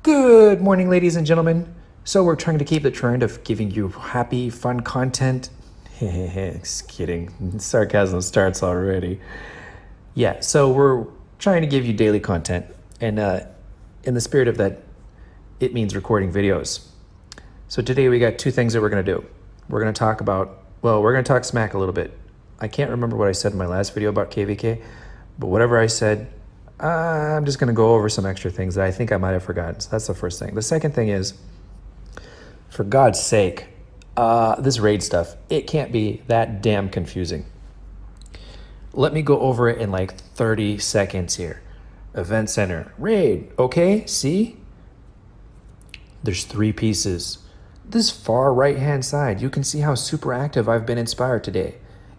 Good morning, ladies and gentlemen. So we're trying to keep the trend of giving you happy, fun content. Just kidding. Sarcasm starts already. Yeah, so we're trying to give you daily content. And in the spirit of that, it means recording videos. So today we got two things that we're going to do. We're going to talk about, we're going to talk smack a little bit. I can't remember what I said in my last video about KvK, but whatever I said, I'm just going to go over some extra things that I think I might have forgotten. So that's the first thing. The second thing is, for God's sake, this raid stuff, it can't be that damn confusing. Let me go over it in like 30 seconds here. Event center, raid, okay, see? There's 3 pieces. This far right-hand side, you can see how super active I've been inspired today.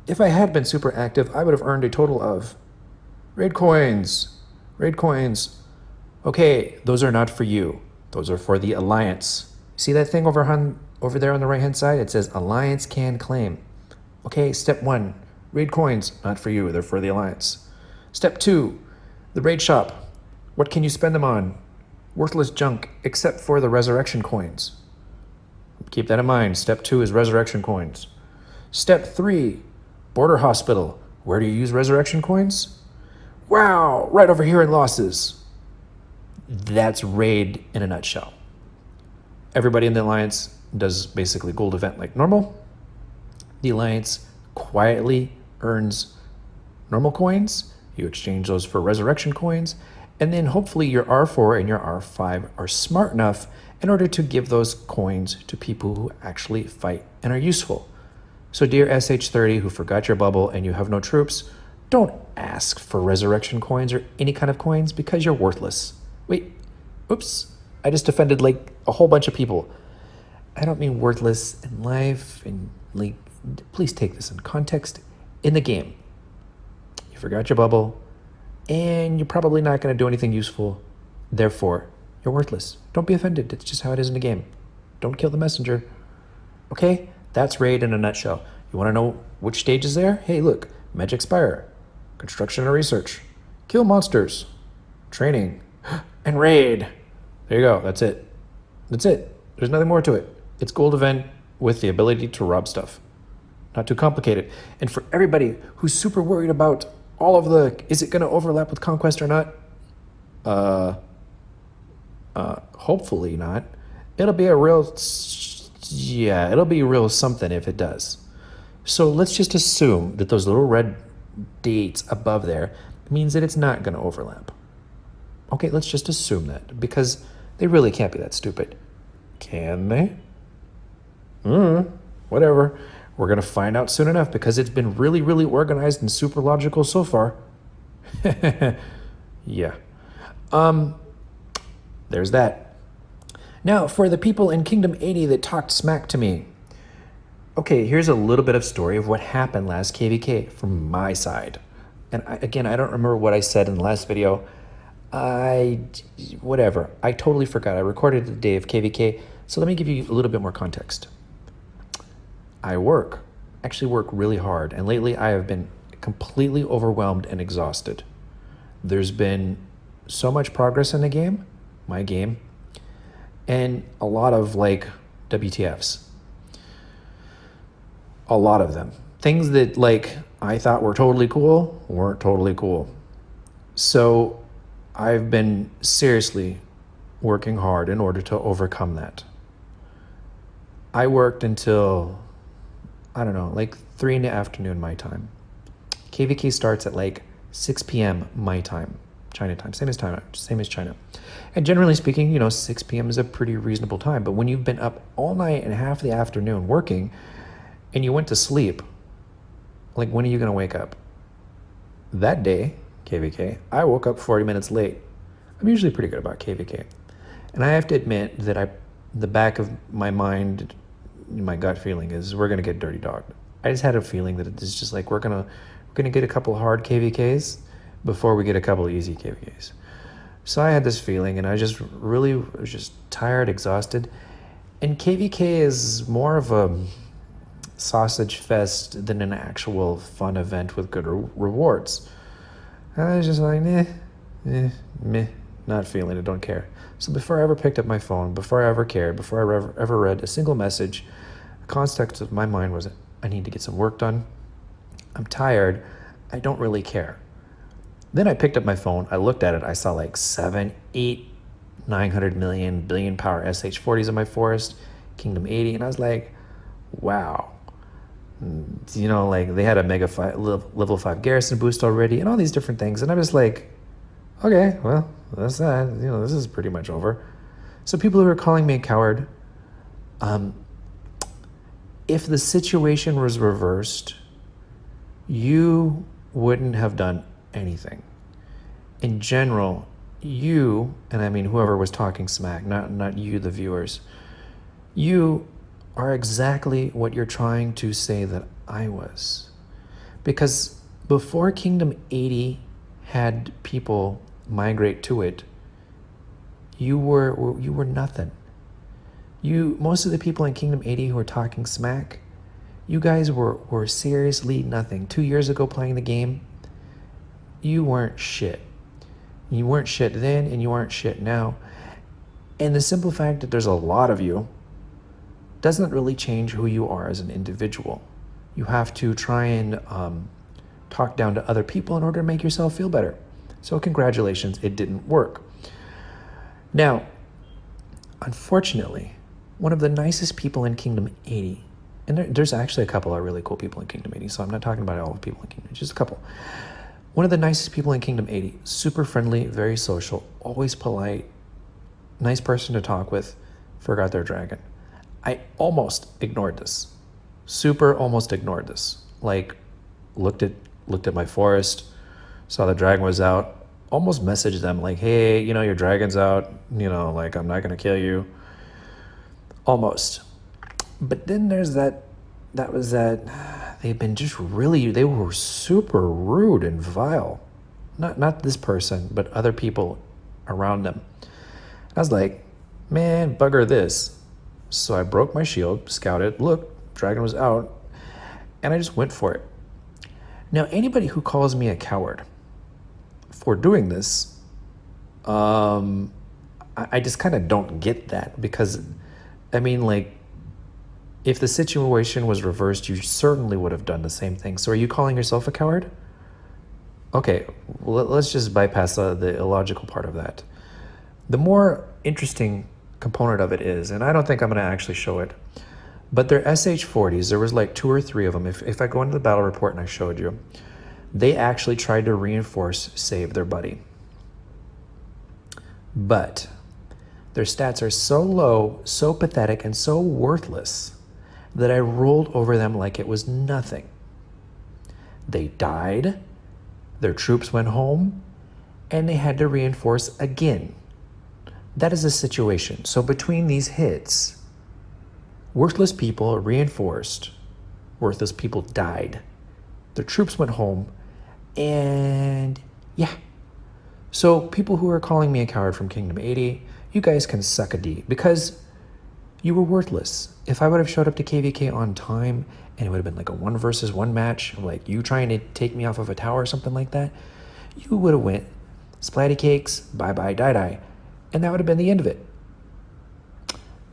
If I had been super active, I would have earned a total of raid coins. Raid coins. Okay, those are not for you. Those are for the Alliance. See that thing over there on the right-hand side? It says Alliance can claim. Okay, step 1, raid coins, not for you. They're for the Alliance. Step 2, the raid shop. What can you spend them on? Worthless junk, except for the resurrection coins. Keep that in mind. Step 2 is resurrection coins. Step 3, border hospital. Where do you use resurrection coins? Wow, right over here in losses. That's raid in a nutshell. Everybody in the Alliance does basically gold event like normal. The Alliance quietly earns normal coins. You exchange those for resurrection coins. And then hopefully your R4 and your R5 are smart enough in order to give those coins to people who actually fight and are useful. So dear SH30 who forgot your bubble and you have no troops, don't ask for resurrection coins or any kind of coins because you're worthless. Wait, oops, I just offended like a whole bunch of people. I don't mean worthless in life, and like, please take this in context. In the game, you forgot your bubble and you're probably not going to do anything useful. Therefore, you're worthless. Don't be offended. It's just how it is in the game. Don't kill the messenger. Okay, that's raid in a nutshell. You want to know which stage is there? Hey, look, Magic Spire. Construction and research, kill monsters, training, and raid. There you go. That's it. That's it. There's nothing more to it. It's gold event with the ability to rob stuff. Not too complicated. And for everybody who's super worried about all of the, is it going to overlap with Conquest or not? Hopefully not. It'll be a real, yeah, it'll be real something if it does. So let's just assume that those little red dates above there means that it's not going to overlap. Okay, let's just assume that because they really can't be that stupid. Can they? Whatever. We're going to find out soon enough because it's been really, really organized and super logical so far. Yeah. There's that. Now, for the people in Kingdom 80 that talked smack to me, okay, here's a little bit of story of what happened last KvK from my side. And I don't remember what I said in the last video. Whatever. I totally forgot. I recorded the day of KvK. So let me give you a little bit more context. I actually work really hard. And lately I have been completely overwhelmed and exhausted. There's been so much progress in the game, my game, and a lot of like WTFs. A lot of them. Things that like I thought were totally cool weren't totally cool. So I've been seriously working hard in order to overcome that. I worked until, I don't know, like 3 in the afternoon my time. KvK starts at like 6 p.m. my time, China time, same as China. And generally speaking, 6 p.m. is a pretty reasonable time. But when you've been up all night and half the afternoon working, and you went to sleep, like when are you going to wake up? That day, KvK, I woke up 40 minutes late. I'm usually pretty good about KvK. And I have to admit that the back of my mind, my gut feeling is we're going to get dirty dogged. I just had a feeling that it's just like we're going to get a couple hard KvKs before we get a couple easy KvKs. So I had this feeling and I just really was just tired, exhausted. And KvK is more of a sausage fest than an actual fun event with good rewards. And I was just like, meh, not feeling it, don't care. So before I ever picked up my phone, before I ever cared, before I ever read a single message, the context of my mind was, I need to get some work done. I'm tired. I don't really care. Then I picked up my phone. I looked at it. I saw like 7, 8, 900 million billion power SH40s in my forest, Kingdom 80. And I was like, wow. You know, like they had a level 5 garrison boost already and all these different things. And I was like, okay, well, that's that. You know, this is pretty much over. So people who are calling me a coward, if the situation was reversed, you wouldn't have done anything. In general, you, and I mean whoever was talking smack, not you, the viewers, you are exactly what you're trying to say that I was. Because before Kingdom 80 had people migrate to it, you were nothing. Most of the people in Kingdom 80 who were talking smack, you guys were seriously nothing. 2 years ago playing the game, you weren't shit. You weren't shit then and you aren't shit now. And the simple fact that there's a lot of you doesn't really change who you are as an individual. You have to try and talk down to other people in order to make yourself feel better. So congratulations, it didn't work. Now, unfortunately, one of the nicest people in Kingdom 80, and there's actually a couple of really cool people in Kingdom 80, so I'm not talking about all the people in Kingdom, just a couple. One of the nicest people in Kingdom 80, super friendly, very social, always polite, nice person to talk with, forgot their dragon. I almost ignored this. Almost ignored this. Like, looked at my forest, saw the dragon was out, almost messaged them like, hey, you know, your dragon's out, you know, like, I'm not going to kill you. Almost. But then there's that they were super rude and vile. Not this person, but other people around them. I was like, man, bugger this. So I broke my shield, scouted, look, dragon was out, and I just went for it. Now, anybody who calls me a coward for doing this, I just kind of don't get that, because, I mean, like, if the situation was reversed, you certainly would have done the same thing. So are you calling yourself a coward? Okay, well, let's just bypass the illogical part of that. The more interesting component of it is, and I don't think I'm going to actually show it, but their SH40s, there was like 2 or 3 of them. If I go into the battle report and I showed you, they actually tried to reinforce save their buddy. But their stats are so low, so pathetic, and so worthless that I rolled over them like it was nothing. They died, their troops went home, and they had to reinforce again. That is a situation. So between these hits, worthless people reinforced, worthless people died, their troops went home, and yeah. So people who are calling me a coward from Kingdom 80, you guys can suck a D, because you were worthless. If I would have showed up to KvK on time and it would have been like a 1 versus 1 match, like you trying to take me off of a tower or something like that, you would have went splatty cakes, bye-bye, die-die. And that would have been the end of it.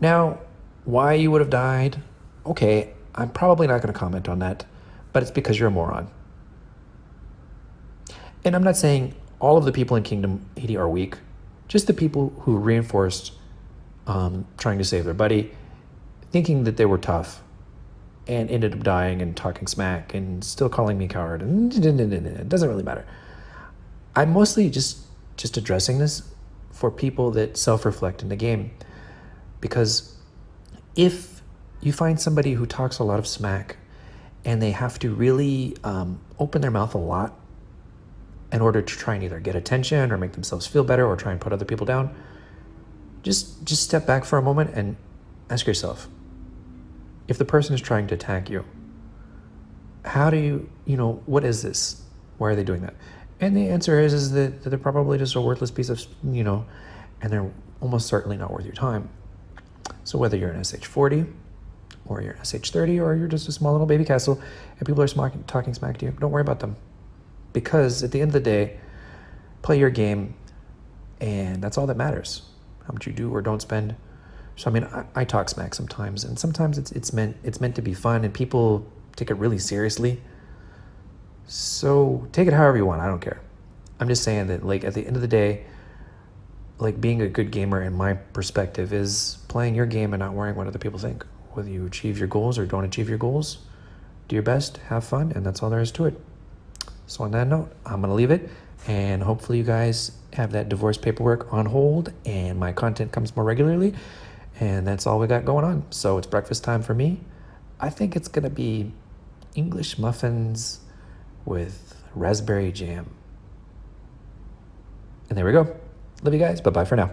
Now, why you would have died, okay, I'm probably not going to comment on that, but it's because you're a moron. And I'm not saying all of the people in Kingdom 80 are weak, just the people who reinforced trying to save their buddy, thinking that they were tough, and ended up dying and talking smack and still calling me a coward. And it doesn't really matter. I'm mostly just addressing this for people that self-reflect in the game, because if you find somebody who talks a lot of smack and they have to really open their mouth a lot in order to try and either get attention or make themselves feel better or try and put other people down, just step back for a moment and ask yourself, if the person is trying to attack you, how do you, what is this? Why are they doing that? And the answer is that they're probably just a worthless piece of, and they're almost certainly not worth your time. So whether you're an SH40 or you're an SH30 or you're just a small little baby castle and people are talking smack to you, don't worry about them. Because at the end of the day, play your game, And that's all that matters, how much you do or don't spend. So I mean, I talk smack sometimes, and sometimes it's meant to be fun, and people take it really seriously. So take it however you want. I don't care. I'm just saying that, like, at the end of the day, like, being a good gamer in my perspective is playing your game and not worrying what other people think. Whether you achieve your goals or don't achieve your goals, do your best, have fun, and that's all there is to it. So on that note, I'm gonna leave it, and hopefully you guys have that divorce paperwork on hold and my content comes more regularly. And that's all we got going on. So it's breakfast time for me. I think it's gonna be English muffins with raspberry jam. And there we go. Love you guys. Bye-bye for now.